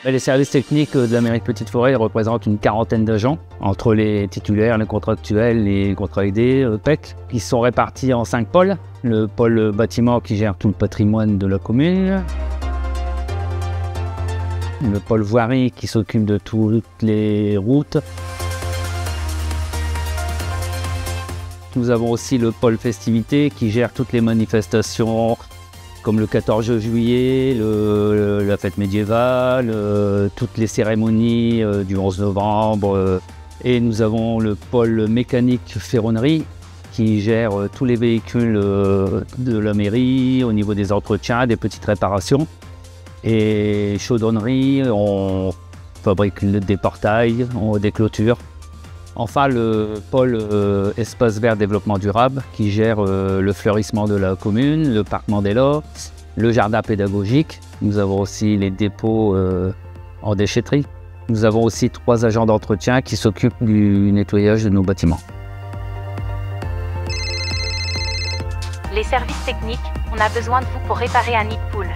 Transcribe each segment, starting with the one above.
Les services techniques de la mairie de Petite-Forêt représentent une quarantaine d'agents, entre les titulaires, les contractuels, les contrats aidés, PEC, qui sont répartis en 5 pôles. Le pôle bâtiment qui gère tout le patrimoine de la commune. Le pôle voirie qui s'occupe de toutes les routes. Nous avons aussi le pôle festivités qui gère toutes les manifestations comme le 14 juillet, la fête médiévale, toutes les cérémonies du 11 novembre. Et nous avons le pôle mécanique ferronnerie qui gère tous les véhicules de la mairie au niveau des entretiens, des petites réparations. Et chaudronnerie, on fabrique des portails, des clôtures. Enfin, le pôle espace vert développement durable qui gère le fleurissement de la commune, le parc Mandela, le jardin pédagogique. Nous avons aussi les dépôts en déchetterie. Nous avons aussi 3 agents d'entretien qui s'occupent du nettoyage de nos bâtiments. Les services techniques, on a besoin de vous pour réparer un nid de poule.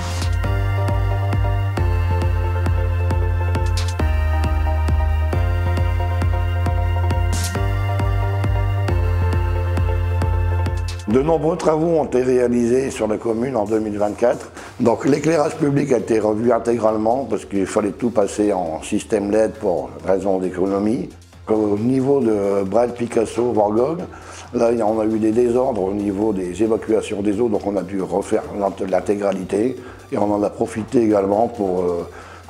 De nombreux travaux ont été réalisés sur la commune en 2024. Donc l'éclairage public a été revu intégralement parce qu'il fallait tout passer en système LED pour raison d'économie. Au niveau de Braille, Picasso, Van Gogh, là on a eu des désordres au niveau des évacuations des eaux, donc on a dû refaire l'intégralité et on en a profité également pour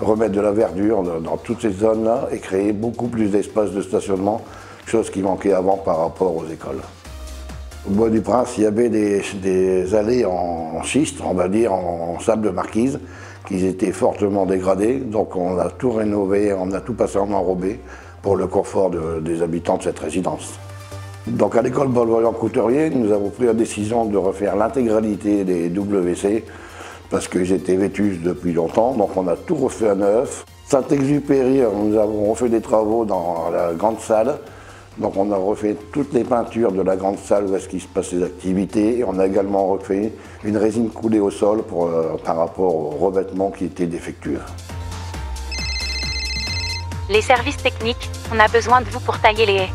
remettre de la verdure dans toutes ces zones-là et créer beaucoup plus d'espace de stationnement, chose qui manquait avant par rapport aux écoles. Au Bois du Prince, il y avait des allées en schiste, on va dire en sable de marquise, qui étaient fortement dégradées. Donc on a tout rénové, on a tout passé en enrobé pour le confort des habitants de cette résidence. Donc à l'école Paul-Vaillant-Couturier, nous avons pris la décision de refaire l'intégralité des WC parce qu'ils étaient vétustes depuis longtemps. Donc on a tout refait à neuf. Saint-Exupéry, nous avons refait des travaux dans la grande salle. Donc on a refait toutes les peintures de la grande salle où est-ce qu'il se passe les activités et on a également refait une résine coulée au sol par rapport au revêtement qui était défectueux. Les services techniques, on a besoin de vous pour tailler les haies.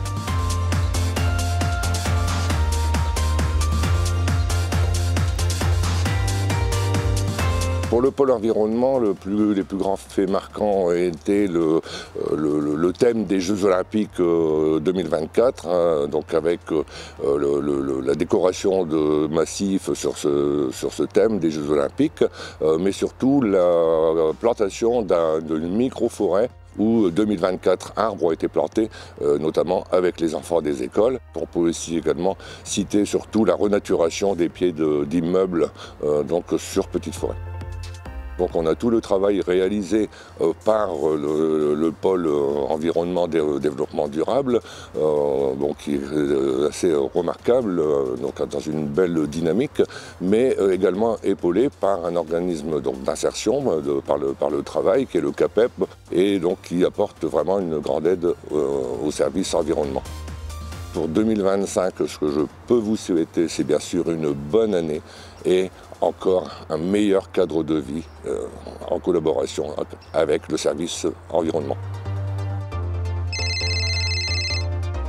Pour le pôle environnement, les plus grands faits marquants ont été le thème des Jeux Olympiques 2024, donc avec la décoration de massifs sur ce thème des Jeux Olympiques, mais surtout la plantation d'une micro-forêt où 2024 arbres ont été plantés, notamment avec les enfants des écoles. On peut aussi également citer surtout la renaturation des pieds d'immeubles donc sur Petite-Forêt. Donc on a tout le travail réalisé par le pôle environnement développement durable, donc qui est assez remarquable, donc dans une belle dynamique, mais également épaulé par un organisme d'insertion par le travail qui est le CAPEP et donc qui apporte vraiment une grande aide au service environnement. Pour 2025, ce que je peux vous souhaiter, c'est bien sûr une bonne année et encore un meilleur cadre de vie en collaboration avec le service environnement.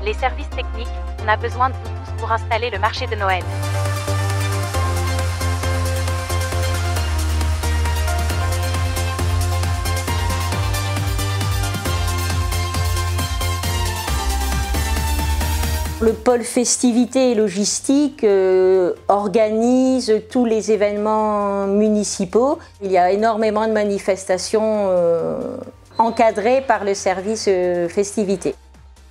Les services techniques, on a besoin de vous tous pour installer le marché de Noël. Le pôle festivités et logistique organise tous les événements municipaux. Il y a énormément de manifestations encadrées par le service festivités.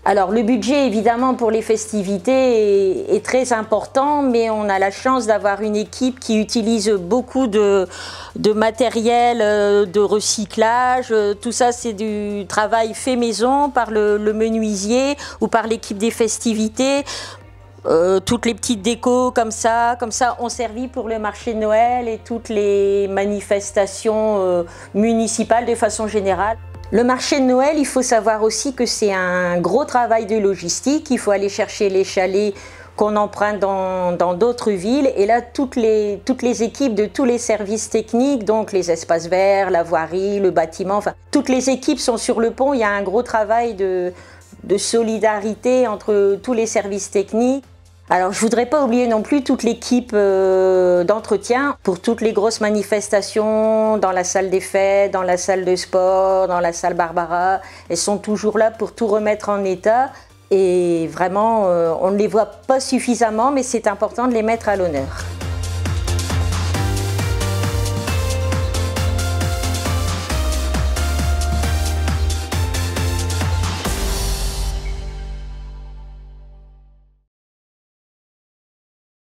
Alors le budget évidemment pour les festivités est très important, mais on a la chance d'avoir une équipe qui utilise beaucoup de matériel, de recyclage. Tout ça c'est du travail fait maison par le menuisier ou par l'équipe des festivités. Toutes les petites décos comme ça ont servi pour le marché de Noël et toutes les manifestations municipales de façon générale. Le marché de Noël, il faut savoir aussi que c'est un gros travail de logistique. Il faut aller chercher les chalets qu'on emprunte dans d'autres villes. Et là, toutes les équipes de tous les services techniques, donc les espaces verts, la voirie, le bâtiment, enfin, toutes les équipes sont sur le pont. Il y a un gros travail de solidarité entre tous les services techniques. Alors, je ne voudrais pas oublier non plus toute l'équipe d'entretien pour toutes les grosses manifestations dans la salle des fêtes, dans la salle de sport, dans la salle Barbara. Elles sont toujours là pour tout remettre en état. Et vraiment, on ne les voit pas suffisamment, mais c'est important de les mettre à l'honneur.